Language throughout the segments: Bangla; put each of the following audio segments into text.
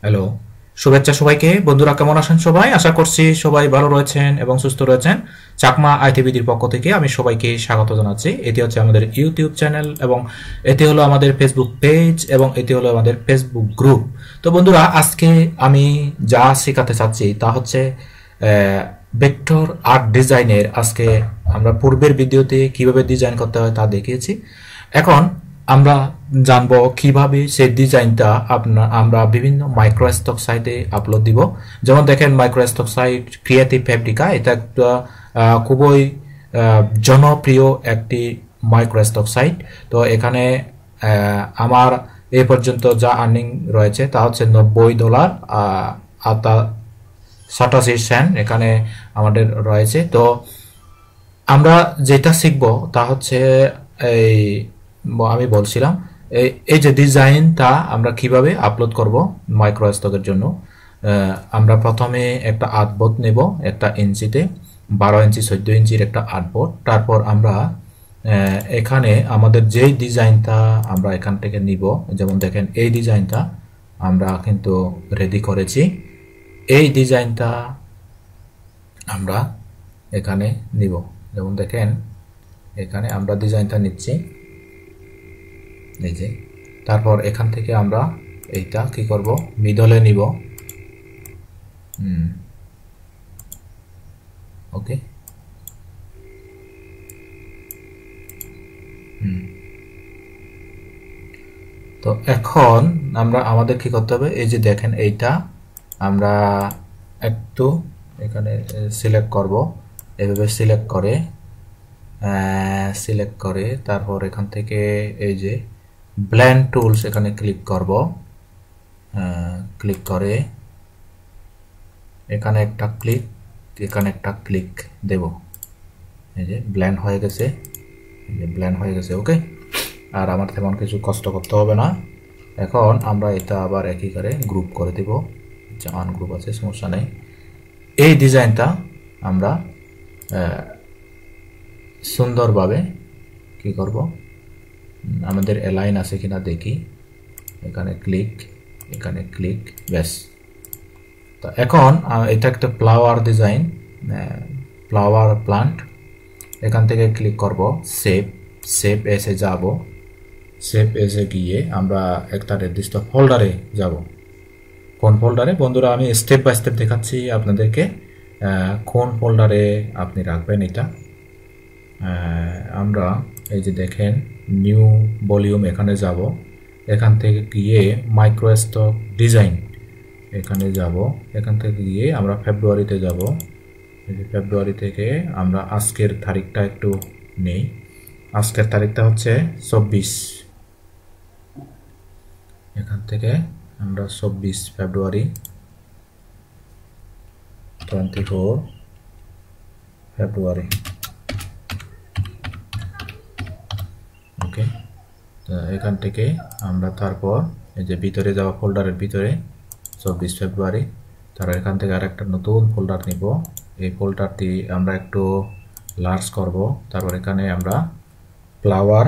হ্যালো, শুভেচ্ছা সবাইকে। বন্ধুরা কেমন আছেন সবাই? আশা করছি সবাই ভালো রয়েছেন এবং সুস্থ রয়েছেন। চাকমা আইটিভিডির পক্ষ থেকে আমি সবাইকে স্বাগত জানাচ্ছি। এটি হচ্ছে আমাদের ইউটিউব চ্যানেল এবং এটি হলো আমাদের ফেসবুক পেজ এবং এটি হলো আমাদের ফেসবুক গ্রুপ। তো বন্ধুরা, আজকে আমি যা শেখাতে চাচ্ছি তা হচ্ছে ভেক্টর আর্ট ডিজাইনের। আজকে আমরা পূর্বের ভিডিওতে কিভাবে ডিজাইন করতে হয় তা দেখিয়েছি। এখন আমরা জানবো কিভাবে সেই ডিজাইনটা আমরা বিভিন্ন মাইক্রোস্টক সাইটে আপলোড দিব। যেমন দেখেন, মাইক্রোস্টক সাইট ক্রিয়েটিভ ফ্যাব্রিকা, এটা একটা খুবই জনপ্রিয় একটি মাইক্রোস্টক সাইট। তো এখানে আমার এ পর্যন্ত যা আর্নিং রয়েছে তা হচ্ছে $90 আর তা 87 সেন্ট এখানে আমাদের রয়েছে। তো আমরা যেটা শিখব তা হচ্ছে এই আমি বলছিলাম এই যে ডিজাইনটা আমরা কিভাবে আপলোড করব মাইক্রোস্টকের জন্য। আমরা প্রথমে একটা আর্টবোর্ড নেব, একটা ইঞ্চিতে 12 ইঞ্চি 14 ইঞ্চির একটা আর্টবোর্ড। তারপর আমরা এখানে আমাদের যেই ডিজাইনটা আমরা এখান থেকে নিব, যেমন দেখেন এই ডিজাইনটা আমরা কিন্তু রেডি করেছি। এই ডিজাইনটা আমরা এখানে নিব, যেমন দেখেন এখানে আমরা ডিজাইনটা নিচ্ছি, এই যে। তারপর এখান থেকে আমরা এইটা কি করব, মিডলে নিব। ওকে, তো এখন আমরা আমাদের কি করতে হবে, এই যে দেখেন এইটা আমরা একটু এখানে সিলেক্ট করব। এভাবে সিলেক্ট করে তারপর এখান থেকে এই যে ব্লেন্ড টুলস এখানে ক্লিক করব। ক্লিক করে এখানে একটা ক্লিক, এখানে একটা ক্লিক দেব। এই যে ব্লেন্ড হয়ে গেছে, এই যে ব্লেন্ড হয়ে গেছে। ওকে, আর আমার তেমন কিছু কষ্ট করতে হবে না। এখন আমরা এটা আবার একই করে গ্রুপ করে দেব, যে আনগ্রুপ আছে, সমস্যা নেই। এই ডিজাইনটা আমরা সুন্দরভাবে কি করব, আমাদের অ্যালাইন আছে কিনা দেখি। এখানে ক্লিক, এখানে ক্লিক, ব্যাস। তো এখন এটা একটা ফ্লাওয়ার ডিজাইন, ফ্লাওয়ার প্লান্ট। এখান থেকে ক্লিক করব, সেভ এসে যাব। সেভ এসে গিয়ে আমরা একটা নির্দিষ্ট ফোল্ডারে যাব। কোন ফোল্ডারে বন্ধুরা, আমি স্টেপ বাই স্টেপ দেখাচ্ছি আপনাদেরকে কোন ফোল্ডারে আপনি রাখবেন এটা। আমরা এই যে দেখেন নিউ ভলিউম, এখানে যাব। এখান থেকে গিয়ে মাইক্রোস্টক ডিজাইন এখানে যাব। এখান থেকে গিয়ে আমরা ফেব্রুয়ারিতে যাব। এই যে ফেব্রুয়ারি থেকে আমরা আজকের তারিখটা একটু নেই। আজকের তারিখটা হচ্ছে 24। এখান থেকে আমরা 24 ফেব্রুয়ারি 24 ফেব্রুয়ারি। ওকে, এখান থেকে আমরা তারপর এই যে ভিতরে যাওয়া ফোল্ডারের ভিতরে 24 ফেব্রুয়ারি। তারপর এখান থেকে আর একটা নতুন ফোল্ডার নিব। এই ফোল্ডারটি আমরা একটু লার্জ করব। তারপর এখানে আমরা ফ্লাওয়ার,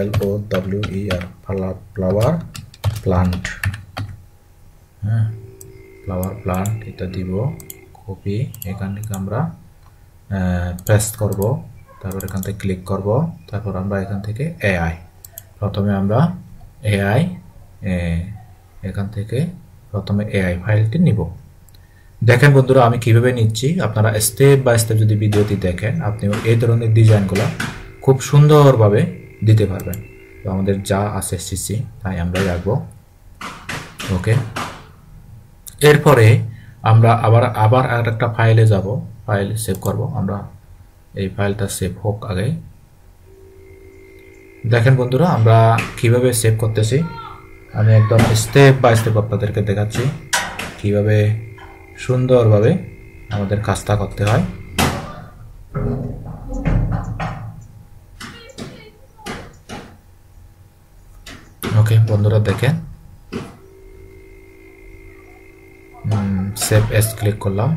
FLOWER, ফ্লাওয়ার প্লান্ট, হ্যাঁ, ফ্লাওয়ার প্লান্ট এটা দিব। কপি, এখান থেকে আমরা পেস্ট করব। তারপর এখান থেকে ক্লিক করব। তারপর আমরা এখান থেকে এআই, প্রথমে আমরা এআই, এখান থেকে প্রথমে এআই ফাইলটি নিব। দেখেন বন্ধুরা, আমি কিভাবে নিচ্ছি। আপনারা স্টেপ বাই স্টেপ যদি ভিডিওটি দেখেন, আপনি এই ধরনের ডিজাইনগুলো খুব সুন্দরভাবে দিতে পারবেন। তো আমাদের যা আছে সিসি তাই আমরা রাখবো। ওকে, এরপরে আমরা আবার আর একটা ফাইলে যাব, ফাইল সেভ করব। আমরা এই ফাইলটা সেভ হোক আগে। দেখেন বন্ধুরা, আমরা কিভাবে সেভ করতেছি। আমি একদম স্টেপ বাই স্টেপ আপনাদেরকে দেখাচ্ছি কিভাবে সুন্দরভাবে আমাদের কাজটা করতে হয়। ওকে বন্ধুরা, দেখেন সেভ এস ক্লিক করলাম।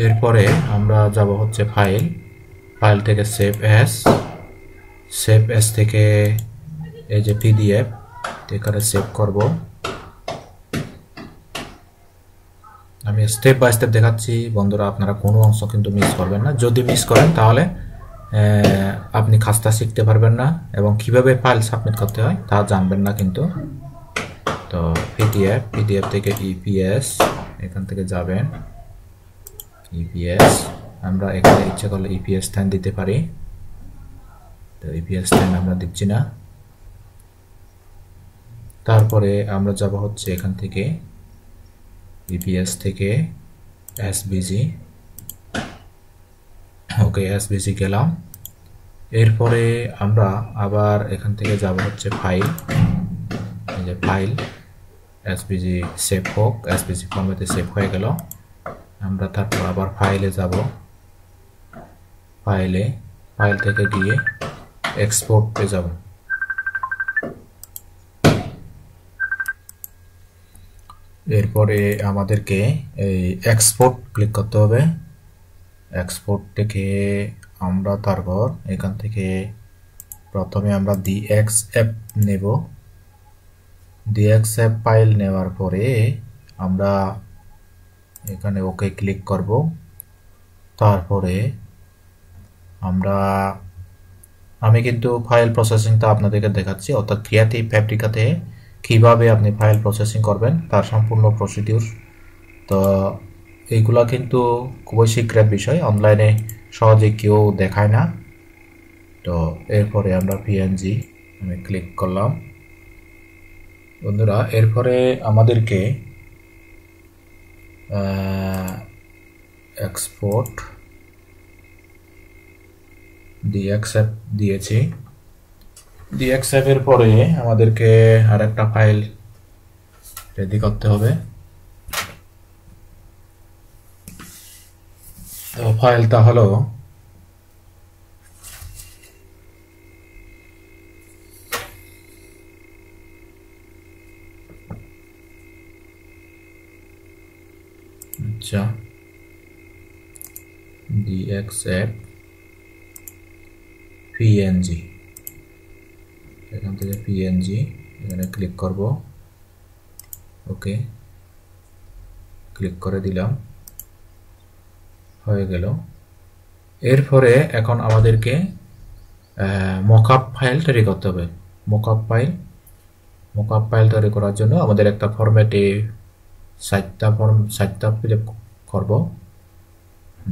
এরপরে আমরা যাব হচ্ছে ফাইল থেকে সেভ অ্যাজ থেকে এই যে পিডিএফ এখানে সেভ করব। আমি স্টেপ বাই স্টেপ দেখাচ্ছি বন্ধুরা, আপনারা কোনো অংশ কিন্তু মিস করবেন না। যদি মিস করেন তাহলে আপনি কাজটা শিখতে পারবেন না এবং কিভাবে ফাইল সাবমিট করতে হয় তা জানবেন না কিন্তু। তো পিডিএফ থেকে ইপিএস, এখান থেকে যাবেন ইপিএস। আমরা এখানে ইচ্ছা করলে ইপিএস 10 দিতে পারি, তো ইপিএস 10 আমরা দিচ্ছি না। তারপরে আমরা যাব হচ্ছে এখান থেকে ইপিএস থেকে এসবিজি। ওকে, এসবিজি গেলাম। এরপরে আমরা আবার এখান থেকে যাব হচ্ছে ফাইল, এই যে ফাইল এসবিজি সেভ হোক, এসবিজি ফরম্যাটে সেভ হয়ে গেল। আমরা তারপর আবার ফাইলে যাব, ফাইল থেকে গিয়ে এক্সপোর্টে যাব। এরপরে আমাদেরকে এই এক্সপোর্ট ক্লিক করতে হবে। এক্সপোর্ট থেকে আমরা তারপর এখান থেকে প্রথমে আমরা DXF নেব। DXF ফাইল নেওয়ার পরে আমরা এখানে ওকে ক্লিক করব। তারপরে আমি কিন্তু ফাইল প্রসেসিংটা আপনাদেরকে দেখাচ্ছি, অর্থাৎ ক্রিয়েটিভ ফ্যাব্রিকাতে কিভাবে আপনি ফাইল প্রসেসিং করবেন তার সম্পূর্ণ প্রসিডিউর। তো এইগুলা কিন্তু খুবই সিক্রেট বিষয়, অনলাইনে সহজে কেউ দেখায় না। তো এরপরে আমরা পিএনজি আমি ক্লিক করলাম বন্ধুরা। এরপরে আমাদেরকে এক্সপোর্ট DXF দিয়েছি। DXF এর পরে আমাদেরকে আরেকটা ফাইল রেডি করতে হবে। তো ফাইলটা হলো আচ্ছা DXF PNG, এখান থেকে PNG এখানে ক্লিক করব। ওকে, ক্লিক করে দিলাম, হয়ে গেল। এরপরে এখন আমাদেরকে মকআপ ফাইল তৈরি করতে হবে। মকআপ ফাইল তৈরি করার জন্য আমাদের একটা ফরম্যাটে 7টা ফিল আপ করবো।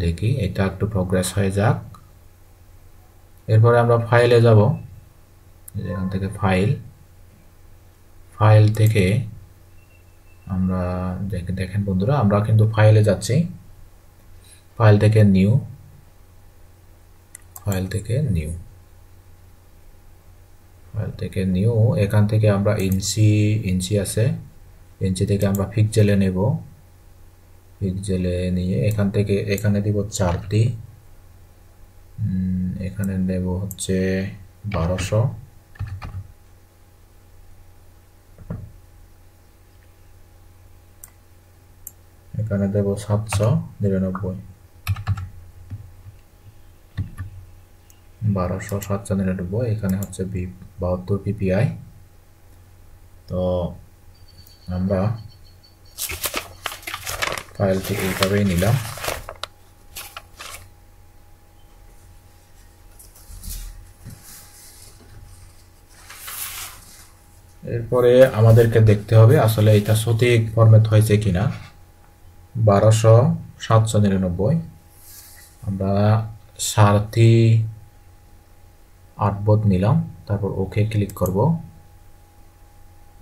দেখি এটা একটু প্রোগ্রেস হয়ে যাক। এরপরে আমরা ফাইলে যাব, এখান থেকে ফাইল থেকে আমরা দেখেন বন্ধুরা, আমরা কিন্তু ফাইলে যাচ্ছি। ফাইল থেকে নিউ, এখান থেকে আমরা ইঞ্চি আছে, ইঞ্চি থেকে আমরা পিক্সেলে নেব। পিক্সেলে নিয়ে এখানে দিব 4টি, এখানে নেব হচ্ছে 1200, এখানে দেব 799, 799, এখানে হচ্ছে 72 ppi। তো আমরা ফাইলটি এইভাবেই নিলাম। এরপরে আমাদেরকে দেখতে হবে আসলে এটা সঠিক ফরম্যাট হয়েছে কিনা। 12799, আমরা 8 বোধ নিলাম। তারপর ওকে ক্লিক করব।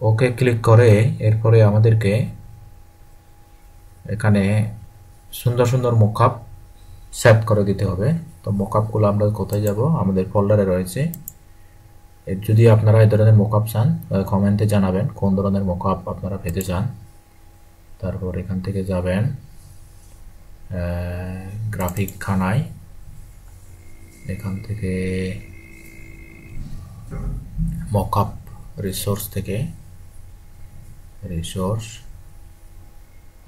ওকে ক্লিক করে এরপরে আমাদেরকে এখানে সুন্দর সুন্দর মকআপ সেট করে দিতে হবে। তো মকআপগুলো আমরা কোথায় যাব, আমাদের ফোল্ডারে রয়েছে। যদি আপনারা এই ধরনের মকআপ চান কমেন্টে জানাবেন কোন ধরনের মকআপ আপনারা পেতে চান। তারপর এখান থেকে যাবেন গ্রাফিক খানায়, এখান থেকে মকআপ রিসোর্স থেকে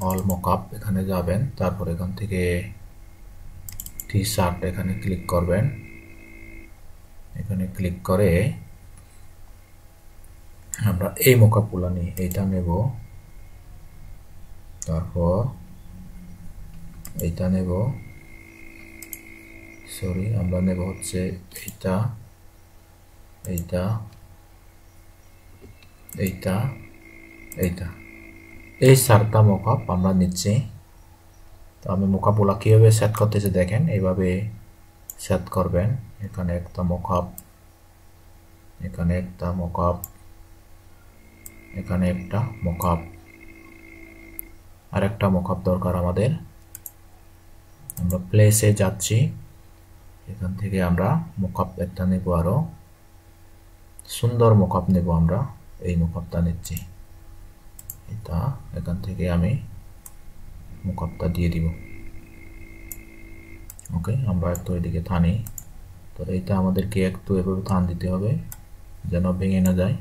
অল মকআপ এখানে যাবেন। তারপর এখান থেকে টি শার্ট এখানে ক্লিক করবেন। এখানে ক্লিক করে আমরা এই মোকাপগুলো নিই, এইটা নেব, তারপর এইটা নেব, সরি আমরা নেব হচ্ছে এইটা, এইটা, এইটা, এইটা, এই 4টা মোকাপ আমরা নিচ্ছি। তো আমি মোকাপগুলো কীভাবে সেট করতেছি দেখেন, এইভাবে সেট করবেন। এখানে একটা মোকাপ, এখানে একটা মোকাপ, এখানে একটা মোকাপ, আর একটা মোকাপ দরকার আমাদের। আমরা প্লেসে যাচ্ছি, এখান থেকে আমরা মোকাপ একটা নেব, আরো সুন্দর মোকাপ নেব আমরা, এই মোকাপটা নিচ্ছি। এটা এখান থেকে আমি মোকাপটা দিয়ে দিব। ওকে, আমরা একটু এদিকে টানি। তো এইটা আমাদেরকে একটু এভাবে টান দিতে হবে যেন ভেঙে না যায়।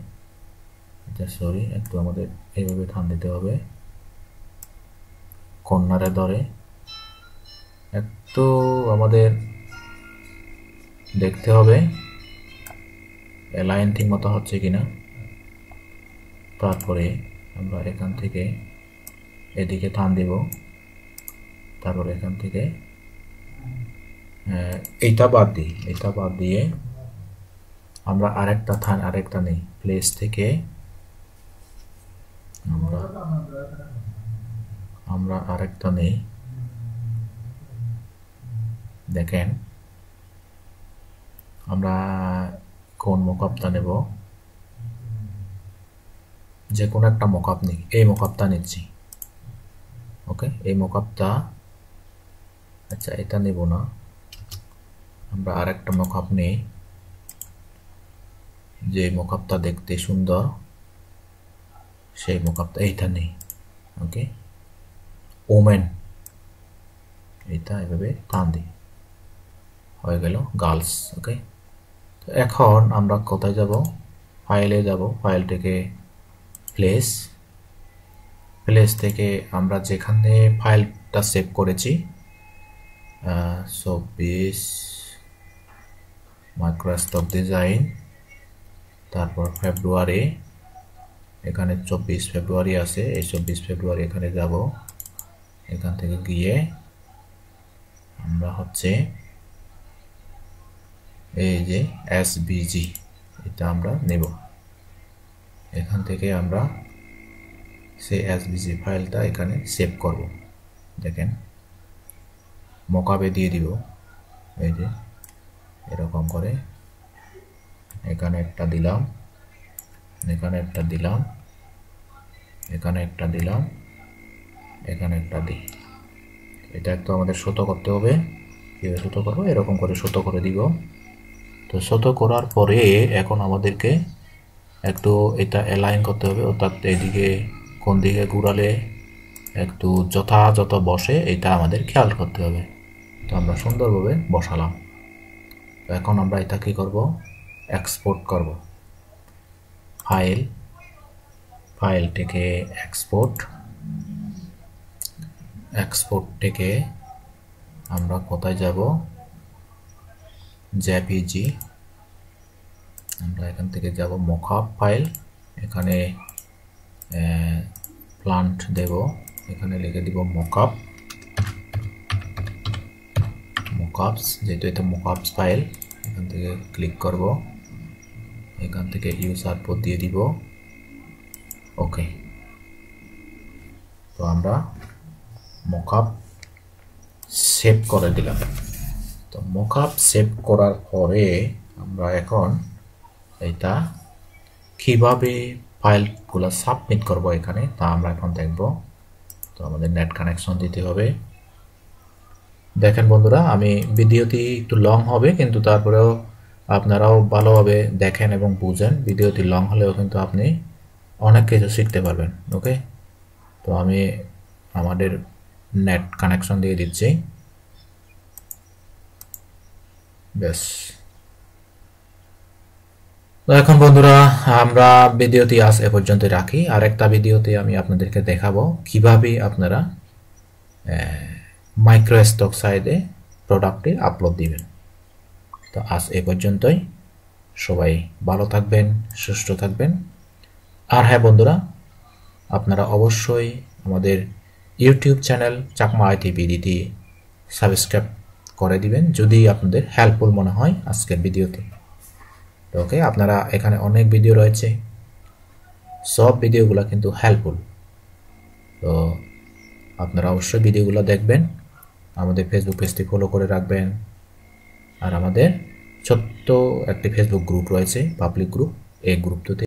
এটা সরি, একটু আমাদের এইভাবে টান দিতে হবে, কর্নারে ধরে একটু আমাদের দেখতে হবে অ্যালাইন ঠিক মতো হচ্ছে কিনা। তারপরে আমরা এখান থেকে এদিকে টান দিব, তারপরে এখান থেকে এইটা বাদ দিই, এটা বাদ দিয়ে আমরা আরেকটা নেই, প্লেস থেকে আমরা আরেকটা নেই। দেখেন আমরা কোন মোকাপটা নেব, যে কোনো একটা মোকাপ নিই, এই মোকাপটা নিচ্ছি। ওকে, এই মোকাপটা, আচ্ছা এটা নেব না, আমরা আরেকটা মোকাপ নেই, যে মোকাপটা দেখতে সুন্দর সেই মোকাপটা, এইটা নেই। ওকে, ওমেন, এইটা এভাবে টান দিই, হয়ে গেল গার্লস। ওকে, তো এখন আমরা কোথায় যাব, ফাইলে যাব, ফাইল থেকে প্লেস, প্লেস থেকে আমরা যেখানে ফাইলটা সেভ করেছি 24 মাইক্রোসফট ডিজাইন, তারপর ফেব্রুয়ারি, এখানে 24 ফেব্রুয়ারি আছে, এই 24 ফেব্রুয়ারি এখানে যাব। এখান থেকে গিয়ে আমরা হচ্ছে এই যে এসবিজি, এটা আমরা নেব। এখান থেকে আমরা সেই এসবিজি ফাইলটা এখানে সেভ করব। দেখেন মোকাবে দিয়ে দিব, এই যে এরকম করে, এখানে একটা দিলাম, এখানে একটা দিলাম, এখানে একটা দিলাম, এখানে একটা দিই। এটা একটু আমাদের ছোট করতে হবে, কীভাবে ছোট করবো, এরকম করে ছোট করে দিব। তো ছোট করার পরে এখন আমাদেরকে একটু এটা অ্যালাইন করতে হবে, অর্থাৎ এদিকে কোন দিকে ঘুরালে একটু যথাযথ বসে এটা আমাদের খেয়াল করতে হবে। তো আমরা সুন্দরভাবে বসালাম। তো এখন আমরা এটা কি করব, এক্সপোর্ট করব। ফাইল, ফাইল থেকে এক্সপোর্ট, এক্সপোর্ট থেকে আমরা কোথায় যাব, জেপিজি, আমরা এখান থেকে যাব মকআপ ফাইল, এখানে প্লান্ট দেব, এখানে লিখে দিব মকআপ, মকআপস, যেহেতু এটা মকআপস ফাইল, এখান থেকে ক্লিক করব, এখান থেকে ইউজার পোর্ট দিয়ে দিব। ওকে, তো আমরা মকআপ সেভ করে দিলাম। তো মকআপ সেভ করার পরে আমরা এখন এটা কিভাবে ফাইলগুলো সাবমিট করব এখানে, তা আমরা এখন দেখব। তো আমাদের নেট কানেকশন দিতে হবে। দেখেন বন্ধুরা, আমি ভিডিওটি একটু লং হবে, কিন্তু তারপরেও আপনারাও ভালোভাবে দেখেন এবং বুঝেন। ভিডিওটি লং হলেও কিন্তু আপনি অনেক কিছু শিখতে পারবেন। ওকে, তো আমি আমাদের নেট কানেকশন দিয়ে দিচ্ছি। বেশ, তো এখন বন্ধুরা আমরা ভিডিওটি আজ এ পর্যন্ত রাখি। আরেকটা ভিডিওতে আমি আপনাদেরকে দেখাবো কিভাবে আপনারা মাইক্রোস্টক সাইটে প্রোডাক্টটি আপলোড দিবেন। তো আজ এ পর্যন্তই। সবাই ভালো থাকবেন, সুস্থ থাকবেন। আর হ্যাঁ বন্ধুরা, আপনারা অবশ্যই আমাদের YouTube channel Chakma IT BDT subscribe করে দিবেন যদি আপনাদের হেল্পফুল মনে হয় আজকের ভিডিওতে। ওকে, আপনারা এখানে অনেক ভিডিও রয়েছে, সব ভিডিওগুলো কিন্তু হেল্পফুল। তো আপনারা অবশ্যই ভিডিওগুলো দেখবেন, আমাদের ফেসবুক পেজটি ফলো করে রাখবেন। আর আমাদের ছোট্ট একটি ফেসবুক গ্রুপ রয়েছে, পাবলিক গ্রুপ, এই গ্রুপটিতে